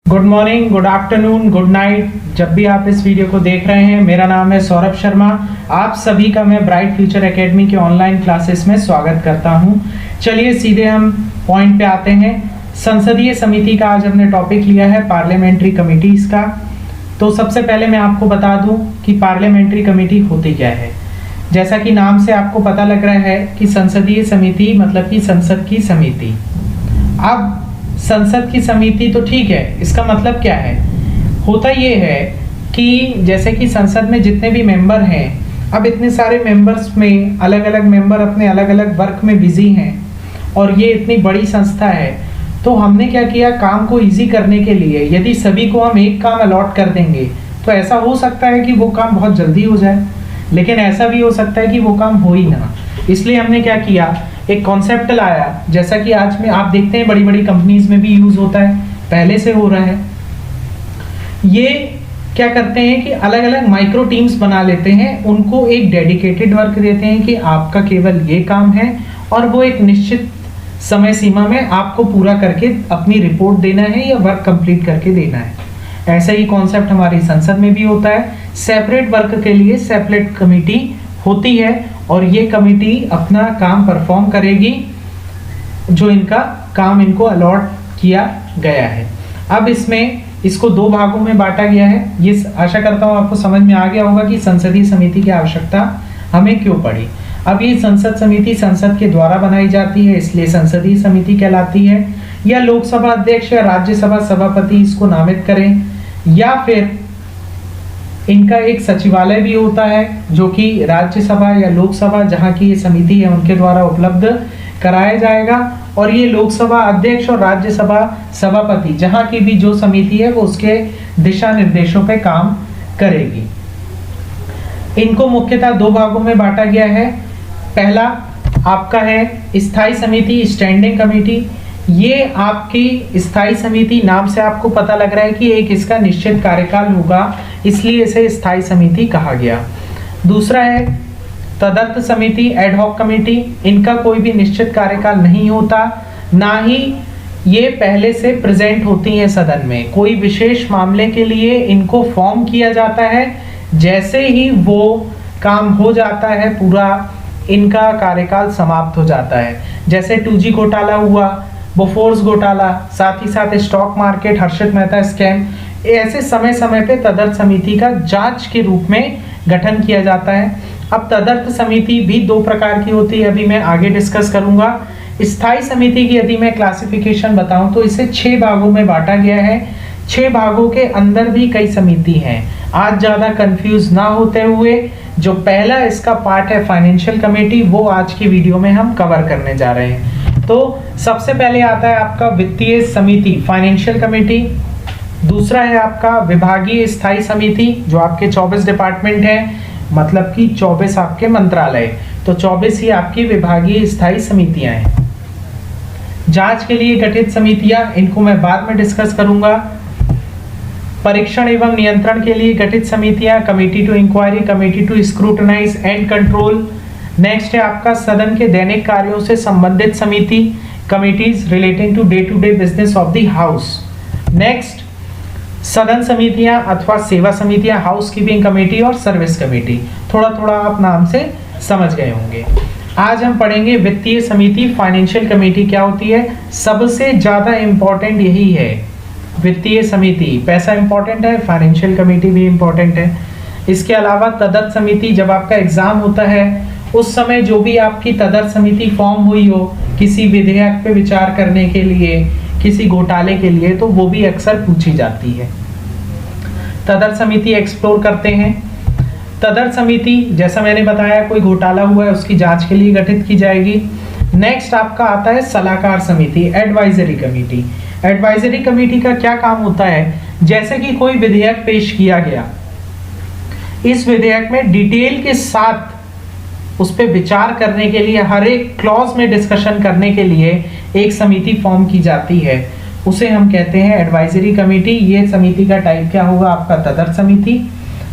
Good morning, good afternoon, good night. जब भी आप इस वीडियो को देख रहे हैं, मेरा नाम है सौरभ शर्मा। आप सभी का मैं ब्राइट फ्यूचर एकेडमी के ऑनलाइन क्लासेस में स्वागत करता हूं। चलिए सीधे हम पॉइंट पे आते हैं। संसदीय समिति का आज हमने टॉपिक लिया है पार्लियामेंट्री कमिटीज का। तो सबसे पहले मैं आपको बता दूं कि पार्लियामेंट्री कमेटी होती क्या है। जैसा कि नाम से आपको पता लग रहा है कि संसदीय समिति मतलब कि संसद की समिति। अब संसद की समिति तो ठीक है, इसका मतलब क्या है? होता ये है कि जैसे कि संसद में जितने भी मेंबर हैं, अब इतने सारे मेंबर्स में अलग अलग मेंबर अपने अलग अलग वर्क में बिजी हैं और ये इतनी बड़ी संस्था है। तो हमने क्या किया, काम को इजी करने के लिए यदि सभी को हम एक काम अलॉट कर देंगे तो ऐसा हो सकता है कि वो काम बहुत जल्दी हो जाए, लेकिन ऐसा भी हो सकता है कि वो काम हो ही ना। इसलिए हमने क्या किया, एक कॉन्सेप्ट लाया, जैसा कि आज में आप देखते हैं बड़ी बड़ी कंपनीज में भी यूज होता है, पहले से हो रहा है। ये क्या करते हैं कि अलग अलग माइक्रो टीम्स बना लेते हैं, उनको एक डेडिकेटेड वर्क देते हैं कि आपका केवल ये काम है और वो एक निश्चित समय सीमा में आपको पूरा करके अपनी रिपोर्ट देना है या वर्क कंप्लीट करके देना है। ऐसा ही कॉन्सेप्ट हमारी संसद में भी होता है। सेपरेट वर्क के लिए सेपरेट कमेटी होती है और ये कमेटी अपना काम परफॉर्म करेगी जो इनका काम इनको अलॉट किया गया है। अब इसको दो भागों में बांटा गया है। ये आशा करता हूँ आपको समझ में आ गया होगा कि संसदीय समिति की आवश्यकता हमें क्यों पड़ी। अब ये संसद समिति संसद के द्वारा बनाई जाती है, इसलिए संसदीय समिति कहलाती है। या लोकसभा अध्यक्ष या राज्यसभा सभापति इसको नामित करें, या फिर इनका एक सचिवालय भी होता है जो कि राज्यसभा या लोकसभा जहां की ये समिति है उनके द्वारा उपलब्ध कराया जाएगा। और ये लोकसभा अध्यक्ष और राज्यसभा सभापति जहां की भी जो समिति है वो उसके दिशा निर्देशों पे काम करेगी। इनको मुख्यतः दो भागों में बांटा गया है। पहला आपका है स्थायी समिति, स्टैंडिंग कमेटी। ये आपकी स्थायी समिति, नाम से आपको पता लग रहा है कि एक इसका निश्चित कार्यकाल होगा, इसलिए इसे स्थायी समिति कहा गया। दूसरा है तदर्थ समिति, एडहॉक कमेटी। इनका कोई भी निश्चित कार्यकाल नहीं होता, ना ही ये पहले से प्रेजेंट होती हैं सदन में। कोई विशेष मामले के लिए इनको फॉर्म किया जाता है, जैसे ही वो काम हो जाता है पूरा, इनका कार्यकाल समाप्त हो जाता है। जैसे 2G घोटाला हुआ, बोफोर्स घोटाला, साथ ही साथ स्टॉक मार्केट, हर्षित मेहता स्कैम, ऐसे समय समय पे तदर्थ समिति का जांच के रूप में गठन किया जाता है। अब तदर्थ समिति भी दो प्रकार की होती है, अभी मैं आगे डिस्कस करूंगा। स्थायी समिति की यदि मैं क्लासिफिकेशन बताऊं तो इसे 6 भागों में बांटा गया है। 6 भागों के अंदर भी कई समिति हैं। आज ज्यादा कंफ्यूज ना होते हुए, जो पहला इसका पार्ट है फाइनेंशियल कमेटी, वो आज की वीडियो में हम कवर करने जा रहे हैं। तो सबसे पहले आता है आपका वित्तीय समिति, फाइनेंशियल कमेटी। दूसरा है आपका विभागीय स्थायी समिति, जो आपके 24 डिपार्टमेंट हैं, मतलब कि 24 आपके मंत्रालय, तो 24 ही आपकी विभागीय स्थायी समितियां हैं। जांच के लिए गठित समितियां, इनको मैं बाद में डिस्कस करूंगा। परीक्षण एवं नियंत्रण के लिए गठित समितियां, committee to inquiry, committee to scrutinize and control. Next है आपका सदन के दैनिक कार्यों से संबंधित समिति, committees relating to day business of the house. Next सदन समितियां अथवा सेवा समितियां, हाउस कीपिंग कमेटी और सर्विस कमेटी। थोड़ा थोड़ा आप नाम से समझ गए होंगे। आज हम पढ़ेंगे वित्तीय समिति, फाइनेंशियल कमेटी क्या होती है। सबसे ज्यादा इंपॉर्टेंट यही है, वित्तीय समिति। पैसा इंपॉर्टेंट है, फाइनेंशियल कमेटी भी इंपॉर्टेंट है। इसके अलावा तदर्थ समिति, जब आपका एग्जाम होता है उस समय जो भी आपकी तदर्थ समिति फॉर्म हुई हो किसी विधेयक पे विचार करने के लिए, किसी घोटाले के लिए, तो वो भी अक्सर पूछी जाती है। तदर्थ समिति एक्सप्लोर करते हैं। तदर्थ समिति, जैसा मैंने बताया, कोई घोटाला हुआ है उसकी जांच के लिए गठित की जाएगी। नेक्स्ट आपका आता है सलाहकार समिति, एडवाइजरी कमेटी। एडवाइजरी कमेटी का क्या काम होता है, जैसे कि कोई विधेयक पेश किया गया, इस विधेयक में डिटेल के साथ उस पर विचार करने के लिए, हर एक क्लॉज में डिस्कशन करने के लिए एक समिति फॉर्म की जाती है, उसे हम कहते हैं एडवाइजरी कमेटी। ये समिति का टाइप क्या होगा आपका, तदर्थ समिति।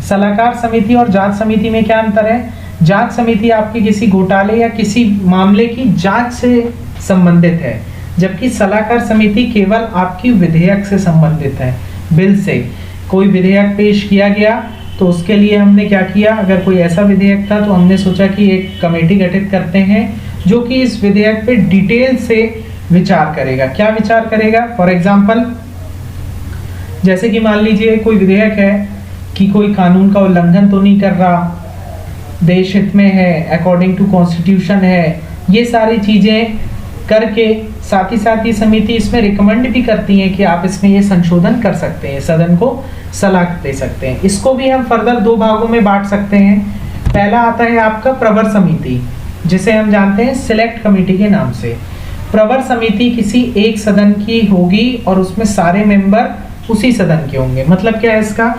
सलाहकार समिति और जांच समिति में क्या अंतर है? जांच समिति आपकी किसी घोटाले या किसी मामले की जांच से संबंधित है, जबकि सलाहकार समिति केवल आपकी विधेयक से संबंधित है, बिल से। कोई विधेयक पेश किया गया तो उसके लिए हमने क्या किया, अगर कोई ऐसा विधेयक था तो हमने सोचा कि एक कमेटी गठित करते हैं जो कि इस विधेयक पे डिटेल से विचार करेगा। क्या विचार करेगा? फॉर एग्जाम्पल, जैसे कि मान लीजिए कोई विधेयक है कि कोई कानून का उल्लंघन तो नहीं कर रहा, देश हित में है, अकॉर्डिंग टू कॉन्स्टिट्यूशन है, ये सारी चीजें करके साथ ही साथ ये समिति इसमें रिकमेंड भी करती है कि आप इसमें ये संशोधन कर सकते हैं, सदन को सलाह दे सकते हैं। इसको भी हम फर्दर दो भागों में बांट सकते हैं। पहला आता है आपका प्रवर समिति, जिसे हम जानते हैं सिलेक्ट कमेटी के नाम से। प्रवर समिति किसी एक सदन की होगी और उसमें सारे मेंबर उसी सदन के होंगे। मतलब क्या है इसका,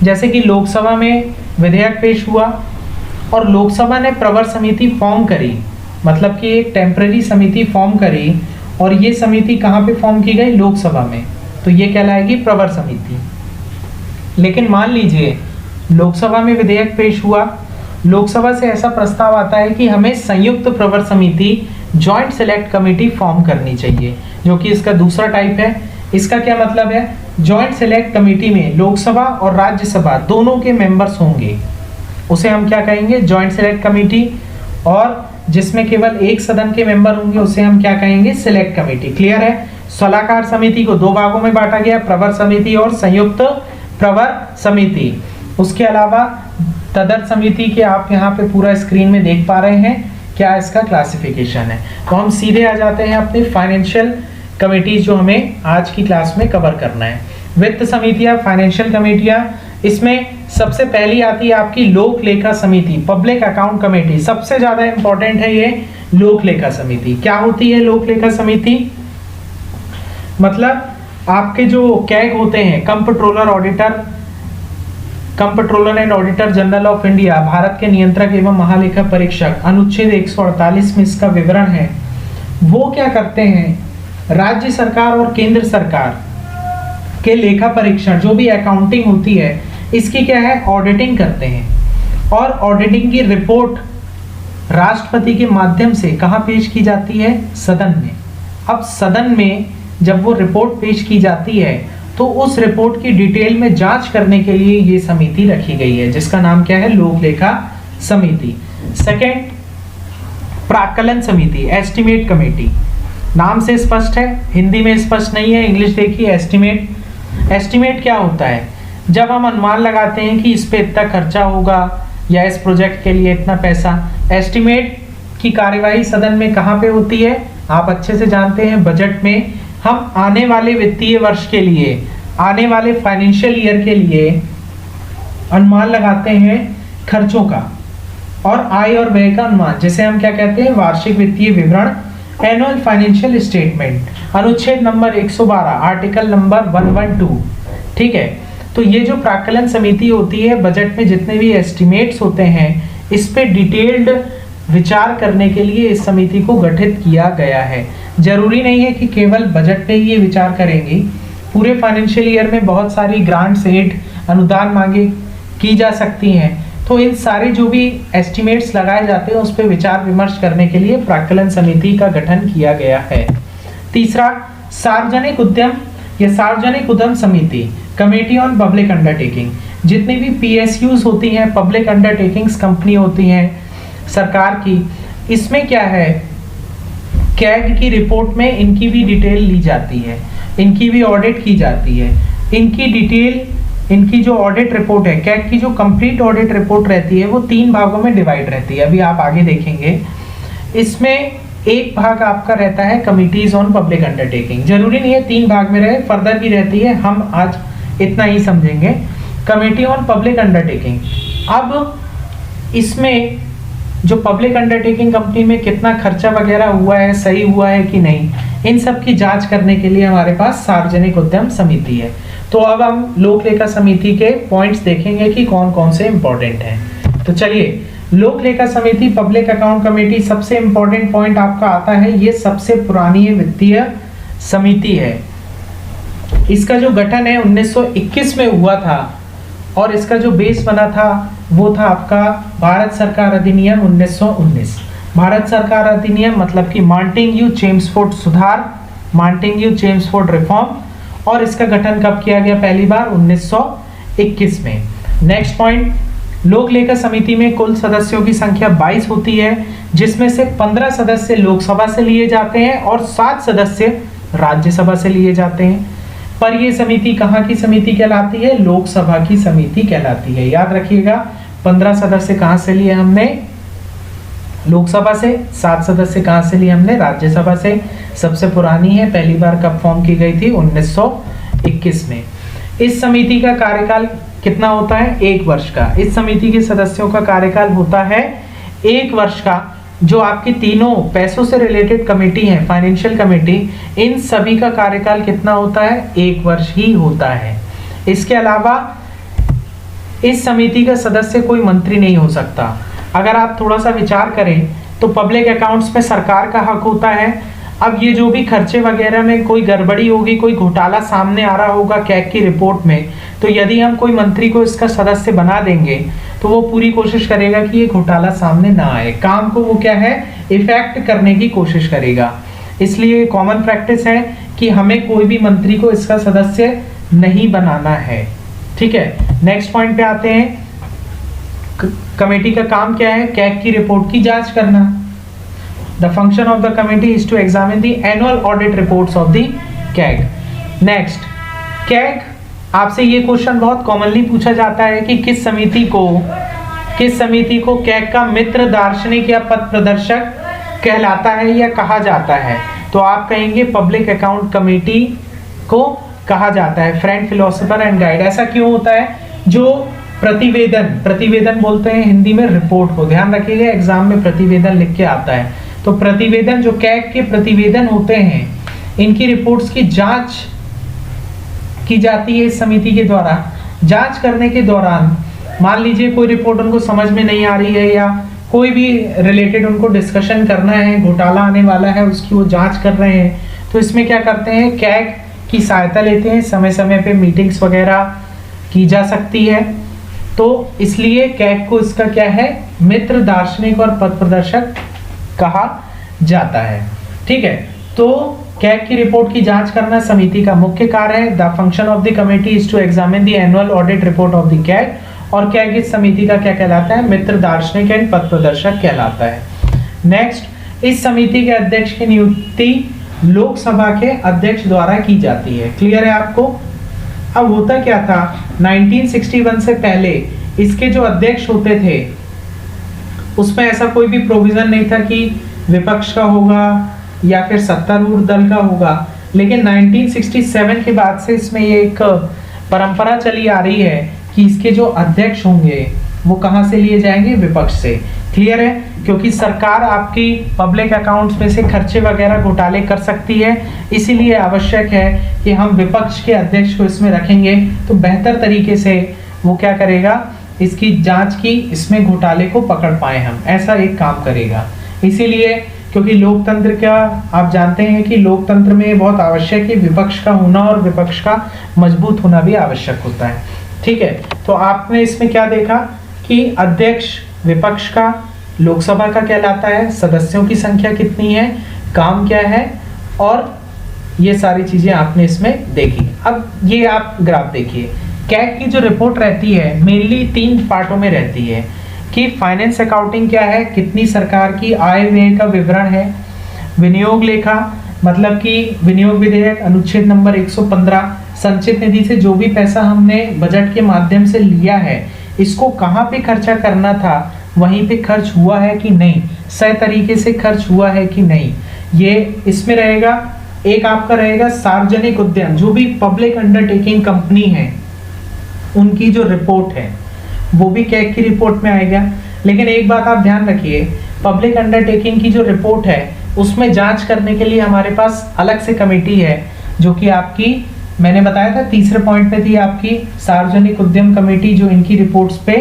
जैसे कि लोकसभा में विधेयक पेश हुआ और लोकसभा ने प्रवर समिति फॉर्म करी, मतलब कि एक टेम्पररी समिति फॉर्म करी, और ये समिति कहाँ पे फॉर्म की गई? लोकसभा में, तो ये कहलाएगी प्रवर समिति। लेकिन मान लीजिए लोकसभा में विधेयक पेश हुआ, लोकसभा से ऐसा प्रस्ताव आता है कि हमें संयुक्त प्रवर समिति जॉइंट सेलेक्ट कमेटी फॉर्म करनी चाहिए, जो कि इसका दूसरा टाइप है। इसका क्या मतलब है? जॉइंट सेलेक्ट कमेटी में लोकसभा और राज्यसभा दोनों के मेंबर्स होंगे, उसे हम क्या कहेंगे? Joint select committee. और जिसमें केवल एक सदन के मेंबर होंगे उसे हम क्या कहेंगे? Select committee. क्लियर है? सलाहकार समिति को दो भागों में बांटा गया, प्रवर समिति और संयुक्त प्रवर समिति। उसके अलावा तदर्थ समिति के आप यहाँ पे पूरा स्क्रीन में देख पा रहे हैं क्या इसका क्लासिफिकेशन है। तो हम सीधे आ जाते हैं अपनी फाइनेंशियल कमेटीज जो हमें आज की क्लास में कवर करना है। वित्त समितियां, फाइनेंशियल कमेटियां, इसमें सबसे पहली आती है आपकी लोक लेखा समिति, पब्लिक अकाउंट कमेटी। सबसे ज्यादा इंपॉर्टेंट है ये लोक लेखा समिति। क्या होती है लोक लेखा समिति? मतलब आपके जो कैग होते हैं, comptroller and auditor general of India, Bharat के नियंत्रक एवं महालेखा परीक्षक, अनुच्छेद 148 में इसका विवरण है। वो क्या करते हैं? राज्य सरकार और केंद्र सरकार के लेखा परीक्षण, जो भी अकाउंटिंग होती है, इसकी क्या है? ऑडिटिंग करते हैं। और ऑडिटिंग की रिपोर्ट राष्ट्रपति के माध्यम से कहाँ पेश की जाती है? सदन में। अब सदन में जब वो रिपोर्ट पेश की जाती है तो उस रिपोर्ट की डिटेल में जांच करने के लिए ये समिति रखी गई है, जिसका नाम क्या है? लोक लेखा समिति। सेकेंड, प्राक्कलन समिति, एस्टिमेट कमेटी। नाम से स्पष्ट है, हिंदी में स्पष्ट नहीं है, इंग्लिश देखिए, एस्टिमेट। एस्टिमेट क्या होता है? जब हम अनुमान लगाते हैं कि इस पे इतना खर्चा होगा या इस प्रोजेक्ट के लिए इतना पैसा। एस्टिमेट की कार्यवाही सदन में कहाँ पे होती है? आप अच्छे से जानते हैं, बजट में। हम आने वाले वित्तीय वर्ष के लिए, आने वाले फाइनेंशियल ईयर के लिए अनुमान लगाते हैं खर्चों का और आय और व्यय का अनुमान, जिसे हम क्या कहते हैं? वार्षिक वित्तीय विवरण, एनुअल फाइनेंशियल स्टेटमेंट, अनुच्छेद नंबर 112, आर्टिकल नंबर 112। ठीक है, तो ये जो प्राक्कलन समिति होती है, बजट में जितने भी एस्टिमेट्स होते हैं, इस पे डिटेल्ड विचार करने के लिए इस समिति को गठित किया गया है। जरूरी नहीं है कि केवल बजट पे ही ये विचार करेंगी, पूरे फाइनेंशियल ईयर में बहुत सारी ग्रांट्स, एड, अनुदान मांगे की जा सकती हैं। तो इन सारे जो भी एस्टिमेट्स लगाए जाते हैं उस पर विचार विमर्श करने के लिए प्राक्कलन समिति का गठन किया गया है। तीसरा, सार्वजनिक उद्यम या सार्वजनिक उद्यम समिति, कमेटी ऑन पब्लिक अंडरटेकिंग। जितनी भी PSUs होती हैं, पब्लिक अंडरटेकिंग्स कंपनी होती हैं सरकार की, इसमें क्या है? कैग की रिपोर्ट में इनकी भी डिटेल ली जाती है, इनकी भी ऑडिट की जाती है। इनकी डिटेल, इनकी जो ऑडिट रिपोर्ट है, कैग की जो कंप्लीट ऑडिट रिपोर्ट रहती है, वो 3 भागों में डिवाइड रहती है। अभी आप आगे देखेंगे। इसमें एक भाग आपका रहता है कमिटीज ऑन पब्लिक अंडरटेकिंग। जरूरी नहीं है 3 भाग में रहे, फर्दर भी रहती है, हम आज इतना ही समझेंगे। कमेटी ऑन पब्लिक अंडरटेकिंग, अब इसमें जो पब्लिक अंडरटेकिंग कंपनी में कितना खर्चा वगैरह हुआ है, सही हुआ है कि नहीं, इन सब की जांच करने के लिए हमारे पास सार्वजनिक उद्यम समिति है। तो अब हम लोक लेखा समिति के पॉइंट्स देखेंगे कि कौन कौन से इंपॉर्टेंट हैं। तो चलिए, लोक लेखा समिति, पब्लिक अकाउंट कमेटी, सबसे इंपॉर्टेंट पॉइंट आपका आता है, ये सबसे पुरानी वित्तीय समिति है। इसका जो गठन है 1921 में हुआ था और इसका जो बेस बना था वो था आपका भारत सरकार अधिनियम 1919। भारत सरकार अधिनियम मतलब कि मॉन्टेग्यू चेम्सफोर्ड सुधार, मॉन्टेग्यू चेम्सफोर्ड रिफॉर्म, और इसका गठन कब किया गया? पहली बार 1921 में। नेक्स्ट पॉइंट, लोक लेखा समिति में कुल सदस्यों की संख्या 22 होती है, जिसमें से 15 सदस्य लोकसभा से लिए जाते हैं और 7 सदस्य राज्यसभा से लिए जाते हैं। पर यह समिति कहाँ की समिति कहलाती है? लोकसभा की समिति कहलाती है। याद रखिएगा, 15 सदस्य कहाँ से लिए हमने? लोकसभा से। 7 सदस्य कहाँ से लिए हमने? राज्यसभा से। सबसे पुरानी है, पहली बार कब फॉर्म की गई थी? 1921 में। इस समिति का कार्यकाल कितना होता है? 1 वर्ष का। इस समिति के सदस्यों का कार्यकाल होता है 1 वर्ष का। जो आपकी तीनों पैसों से रिलेटेड कमेटी है, फाइनेंशियल कमेटी, इन सभी का कार्यकाल कितना होता है? 1 वर्ष ही होता है। इसके अलावा इस समिति का सदस्य कोई मंत्री नहीं हो सकता। अगर आप थोड़ा सा विचार करें तो पब्लिक अकाउंट्स में सरकार का हक होता है। अब ये जो भी खर्चे वगैरह में कोई गड़बड़ी होगी, कोई घोटाला सामने आ रहा होगा कैग की रिपोर्ट में, तो यदि हम कोई मंत्री को इसका सदस्य बना देंगे तो वो पूरी कोशिश करेगा कि ये घोटाला सामने ना आए। काम को वो क्या है? इफेक्ट करने की कोशिश करेगा। इसलिए कॉमन प्रैक्टिस है कि हमें कोई भी मंत्री को इसका सदस्य नहीं बनाना है। ठीक है, नेक्स्ट पॉइंट पे आते हैं। कमेटी का काम क्या है? कैग की रिपोर्ट की जांच करना। The function of the committee is to examine the annual audit reports of the CAG. Next, CAG, आपसे ये क्वेश्चन बहुत कॉमनली पूछा जाता है कि किस समिति को CAG का मित्र दार्शनिक या पथ प्रदर्शक कहलाता है या कहा जाता है? तो आप कहेंगे पब्लिक अकाउंट कमेटी को कहा जाता है, फ्रेंड, फिलोसोफर एंड गाइड। ऐसा क्यों होता है? जो प्रतिवेदन बोलते हैं हिंदी में रिपोर्ट को, ध्यान रखिएगा एग्जाम में प्रतिवेदन लिख के आता है। तो प्रतिवेदन, जो कैग के प्रतिवेदन होते हैं, इनकी रिपोर्ट्स की जांच की जाती है इस समिति के द्वारा। जांच करने के दौरान मान लीजिए कोई रिपोर्ट उनको समझ में नहीं आ रही है या कोई भी रिलेटेड उनको डिस्कशन करना है, घोटाला आने वाला है, उसकी वो जांच कर रहे हैं, तो इसमें क्या करते हैं? कैग की सहायता लेते हैं। समय समय पे मीटिंग्स वगैरह की जा सकती है। तो इसलिए कैग को इसका क्या है? मित्र, दार्शनिक और पथ प्रदर्शक कहा जाता है। ठीक है, तो कैग की रिपोर्ट की जांच करना समिति का मुख्य कार्य है। The function of the committee is to examine the annual audit report of the CAG. और कैग इस समिति का क्या कहलाता है? मित्र, दार्शनिक एंड पथ प्रदर्शक कहलाता है। नेक्स्ट, इस समिति के अध्यक्ष की नियुक्ति लोकसभा के अध्यक्ष द्वारा की जाती है। क्लियर है आपको? अब होता क्या था, 1961 से पहले इसके जो अध्यक्ष होते थे उसमें ऐसा कोई भी प्रोविजन नहीं था कि विपक्ष का होगा या फिर सत्तारूढ़ दल का होगा। लेकिन 1967 के बाद से इसमें ये एक परंपरा चली आ रही है कि इसके जो अध्यक्ष होंगे वो कहां से लिए जाएंगे? विपक्ष से। क्लियर है? क्योंकि सरकार आपकी पब्लिक अकाउंट्स में से खर्चे वगैरह घोटाले कर सकती है, इसीलिए आवश्यक है कि हम विपक्ष के अध्यक्ष को इसमें रखेंगे तो बेहतर तरीके से वो क्या करेगा? इसकी जांच की, इसमें घोटाले को पकड़ पाए हम, ऐसा एक काम करेगा। इसीलिए क्योंकि लोकतंत्र का आप जानते हैं कि लोकतंत्र में बहुत आवश्यक है विपक्ष का होना और विपक्ष का मजबूत होना भी आवश्यक होता है। ठीक है, तो आपने इसमें क्या देखा कि अध्यक्ष विपक्ष का लोकसभा का कहलाता है, सदस्यों की संख्या कितनी है, काम क्या है, और ये सारी चीजें आपने इसमें देखी। अब ये आप ग्राफ देखिए, कैग की जो रिपोर्ट रहती है मेनली 3 पार्टों में रहती है कि फाइनेंस अकाउंटिंग क्या है, कितनी सरकार की आय व्यय का विवरण है, विनियोग लेखा मतलब कि विनियोग विधेयक अनुच्छेद नंबर 115, संचित निधि से जो भी पैसा हमने बजट के माध्यम से लिया है इसको कहाँ पे खर्चा करना था, वहीं पे खर्च हुआ है कि नहीं, सही तरीके से खर्च हुआ है कि नहीं, ये इसमें रहेगा। एक आपका रहेगा सार्वजनिक उद्यम, जो भी पब्लिक अंडरटेकिंग कंपनी है उनकी जो रिपोर्ट है वो भी कैग की रिपोर्ट में आएगा। लेकिन एक बात आप ध्यान रखिए, पब्लिक अंडरटेकिंग की जो रिपोर्ट है उसमें जांच करने के लिए हमारे पास अलग से कमेटी है, जो कि आपकी मैंने बताया था तीसरे पॉइंट पे थी आपकी सार्वजनिक उद्यम कमेटी, जो इनकी रिपोर्ट्स पे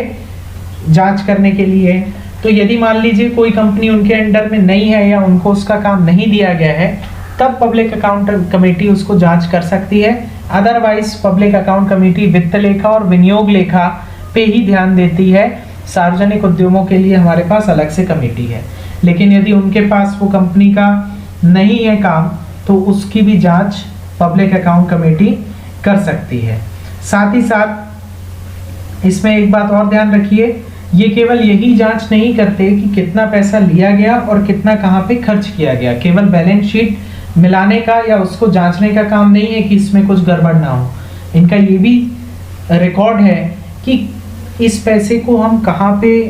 जांच करने के लिए। तो यदि मान लीजिए कोई कंपनी उनके अंडर में नहीं है या उनको उसका काम नहीं दिया गया है, तब पब्लिक अकाउंट कमेटी उसको जांच कर सकती है। अदरवाइज पब्लिक अकाउंट कमेटी वित्त लेखा और विनियोग लेखा पे ही ध्यान देती है। सार्वजनिक उद्यमों के लिए हमारे पास अलग से कमेटी है। लेकिन यदि उनके पास वो कंपनी का नहीं है काम, तो उसकी भी जांच पब्लिक अकाउंट कमेटी कर सकती है। साथ ही साथ इसमें एक बात और ध्यान रखिए, ये केवल यही जांच नहीं करते कि कितना पैसा लिया गया और कितना कहाँ पे खर्च किया गया, केवल बैलेंस शीट मिलाने का या उसको जांचने का काम नहीं है कि इसमें कुछ गड़बड़ ना हो। इनका ये भी रिकॉर्ड है कि इस पैसे को हम कहाँ पे,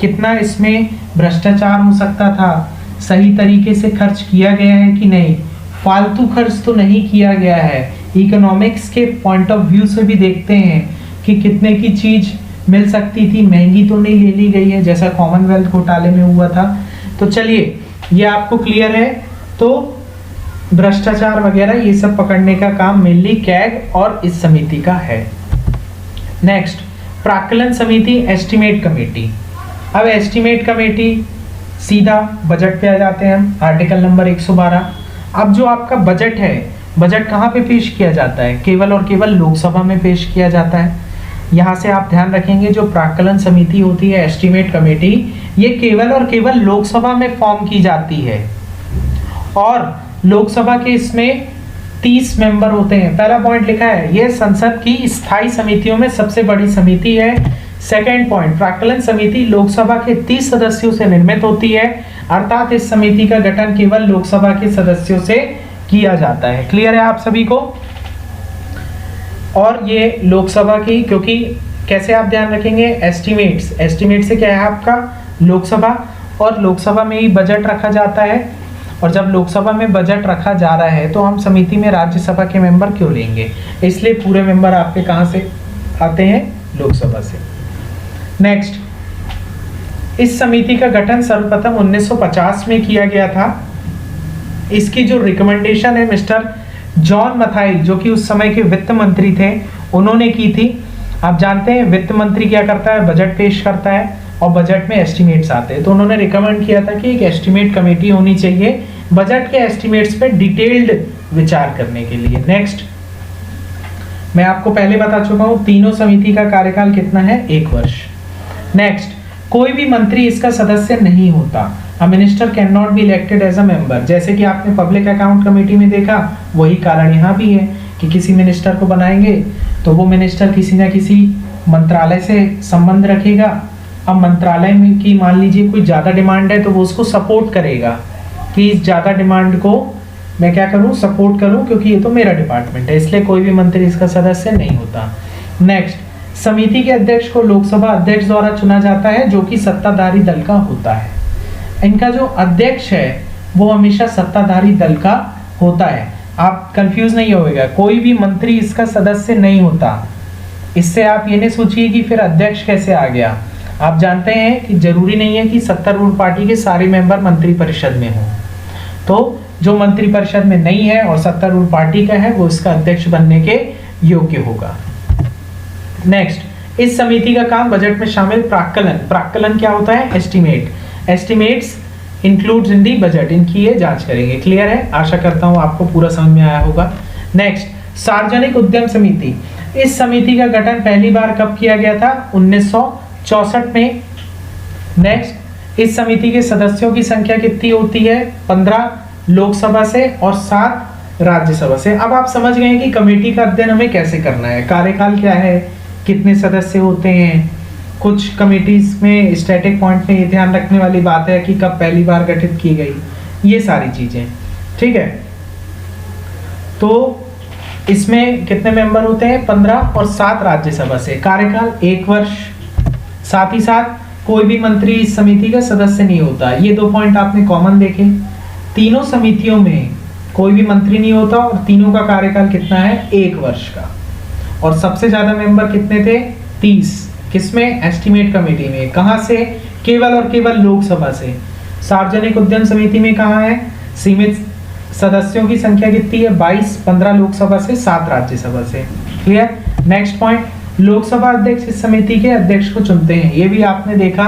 कितना इसमें भ्रष्टाचार हो सकता था, सही तरीके से खर्च किया गया है कि नहीं, फालतू खर्च तो नहीं किया गया है। इकोनॉमिक्स के पॉइंट ऑफ व्यू से भी देखते हैं कि कितने की चीज मिल सकती थी, महंगी तो नहीं ले ली गई है जैसा कॉमनवेल्थ घोटाले में हुआ था। तो चलिए, ये आपको क्लियर है। तो भ्रष्टाचार वगैरह ये सब पकड़ने का काम मेनली कैग और इस समिति का है। नेक्स्ट, प्राक्कलन समिति, एस्टिमेट कमेटी। अब एस्टिमेट कमेटी सीधा बजट पे आ जाते हैं हम, आर्टिकल नंबर 112। अब जो आपका बजट है, बजट कहाँ पे पेश किया जाता है? केवल और केवल लोकसभा में पेश किया जाता है। यहाँ से आप ध्यान रखेंगे, जो प्राक्कलन समिति होती है, एस्टिमेट कमेटी, ये केवल और केवल लोकसभा में फॉर्म की जाती है और लोकसभा के इसमें 30 मेंबर होते हैं। पहला पॉइंट लिखा है, यह संसद की स्थायी समितियों में सबसे बड़ी समिति है। सेकेंड पॉइंट, प्राक्कलन समिति लोकसभा के 30 सदस्यों से निर्मित होती है, अर्थात इस समिति का गठन केवल लोकसभा के सदस्यों से किया जाता है। क्लियर है आप सभी को? और ये लोकसभा की, क्योंकि कैसे आप ध्यान रखेंगे, एस्टिमेट्स, एस्टिमेट से क्या है आपका लोकसभा, और लोकसभा में ही बजट रखा जाता है। और जब लोकसभा में बजट रखा जा रहा है तो हम समिति में राज्यसभा के मेंबर क्यों लेंगे? इसलिए पूरे मेंबर आपके कहाँ से आते हैं? लोकसभा से। नेक्स्ट, इस समिति का गठन सर्वप्रथम 1950 में किया गया था। इसकी जो रिकमेंडेशन है मिस्टर जॉन मथाई, जो कि उस समय के वित्त मंत्री थे, उन्होंने की थी। आप जानते हैं वित्त मंत्री क्या करता है? बजट पेश करता है और बजट में एस्टिमेट्स आते हैं। तो उन्होंने रिकमेंड किया था कि एक एस्टिमेट कमेटी होनी चाहिए बजट के एस्टिमेट्स पे डिटेल्ड विचार करने के लिए। नेक्स्ट, मैं आपको पहले बता चुका हूं, तीनों समिति का कार्यकाल कितना है? 1 वर्ष। नेक्स्ट, कोई भी मंत्री इसका सदस्य नहीं होता। A minister can not be elected as a member. जैसे कि आपने पब्लिक अकाउंट कमेटी में देखा, वही कारण यहाँ भी है कि किसी मिनिस्टर को बनाएंगे तो वो मिनिस्टर किसी ना किसी मंत्रालय से संबंध रखेगा। अब मंत्रालय में की मान लीजिए कोई ज़्यादा डिमांड है तो वो उसको सपोर्ट करेगा कि इस ज़्यादा डिमांड को मैं क्या करूँ? सपोर्ट करूँ, क्योंकि ये तो मेरा डिपार्टमेंट है। इसलिए कोई भी मंत्री इसका सदस्य नहीं होता। नेक्स्ट, समिति के अध्यक्ष को लोकसभा अध्यक्ष द्वारा चुना जाता है, जो कि सत्ताधारी दल का होता है। इनका जो अध्यक्ष है वो हमेशा सत्ताधारी दल का होता है। आप कंफ्यूज नहीं होएगा, कोई भी मंत्री इसका सदस्य नहीं होता। इससे आप ये नहीं सोचिए कि फिर अध्यक्ष कैसे आ गया। आप जानते हैं कि जरूरी नहीं है कि सत्तारूढ़ पार्टी के सारे मेंबर मंत्री परिषद में हों। तो जो मंत्री परिषद में नहीं है और सत्तारूढ़ पार्टी का है, वो इसका अध्यक्ष बनने के योग्य होगा। नेक्स्ट, इस समिति का काम बजट में शामिल प्राक्कलन। प्राक्कलन क्या होता है? एस्टिमेट। एस्टिमेट्स इंक्लूड्स इन दी बजट, इनकी ये जांच करेंगे। क्लियर है? आशा करता हूं आपको पूरा समझ में आया होगा। नेक्स्ट, सार्वजनिक उद्यम समिति। इस समिति का गठन पहली बार कब किया गया था? 1964 में। नेक्स्ट, इस समिति के सदस्यों की संख्या कितनी होती है? 15 लोकसभा से और 7 राज्यसभा से। अब आप समझ गए कि कमेटी का अध्ययन हमें कैसे करना है, कार्यकाल क्या है, कितने सदस्य होते हैं। कुछ कमेटीज में स्टैटिक पॉइंट में ये ध्यान रखने वाली बात है कि कब पहली बार गठित की गई, ये सारी चीजें। ठीक है, तो इसमें कितने मेंबर होते हैं? 15 और 7 राज्यसभा से। कार्यकाल 1 वर्ष। साथ ही साथ कोई भी मंत्री इस समिति का सदस्य नहीं होता। ये 2 पॉइंट आपने कॉमन देखे। तीनों समितियों में कोई भी मंत्री नहीं होता और तीनों का कार्यकाल कितना है? 1 वर्ष का। और सबसे ज्यादा मेंबर कितने थे? 30। किसमें? एस्टिमेट कमेटी में। कहां से? केवल और केवल लोकसभा से। सार्वजनिक उद्यम समिति में कहां है? सीमित सदस्यों की संख्या कितनी है? 22, 15 लोकसभा से, 7 राज्यसभा से। क्लियर? नेक्स्ट पॉइंट, लोकसभा अध्यक्ष इस समिति के अध्यक्ष को चुनते हैं। ये भी आपने देखा।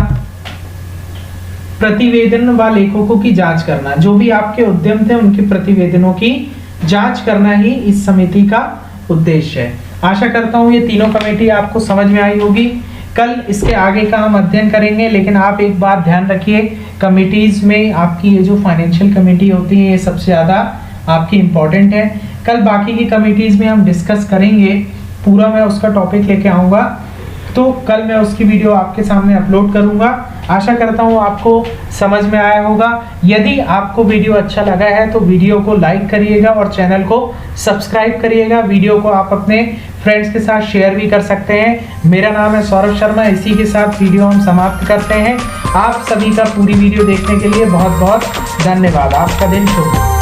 प्रतिवेदन व लेखकों की जांच करना, जो भी आपके उद्यम थे उनके प्रतिवेदनों की जांच करना ही इस समिति का उद्देश्य है। आशा करता हूं ये तीनों कमेटी आपको समझ में आई होगी। कल इसके आगे का हम अध्ययन करेंगे। लेकिन आप एक बात ध्यान रखिए, कमिटीज में आपकी ये जो फाइनेंशियल कमेटी होती है ये सबसे ज़्यादा आपकी इम्पोर्टेंट है। कल बाकी की कमिटीज में हम डिस्कस करेंगे, पूरा मैं उसका टॉपिक लेके आऊँगा, तो कल मैं उसकी वीडियो आपके सामने अपलोड करूंगा। आशा करता हूं आपको समझ में आया होगा। यदि आपको वीडियो अच्छा लगा है तो वीडियो को लाइक करिएगा और चैनल को सब्सक्राइब करिएगा। वीडियो को आप अपने फ्रेंड्स के साथ शेयर भी कर सकते हैं। मेरा नाम है सौरभ शर्मा। इसी के साथ वीडियो हम समाप्त करते हैं। आप सभी का पूरी वीडियो देखने के लिए बहुत बहुत धन्यवाद। आपका दिन शुभ हो।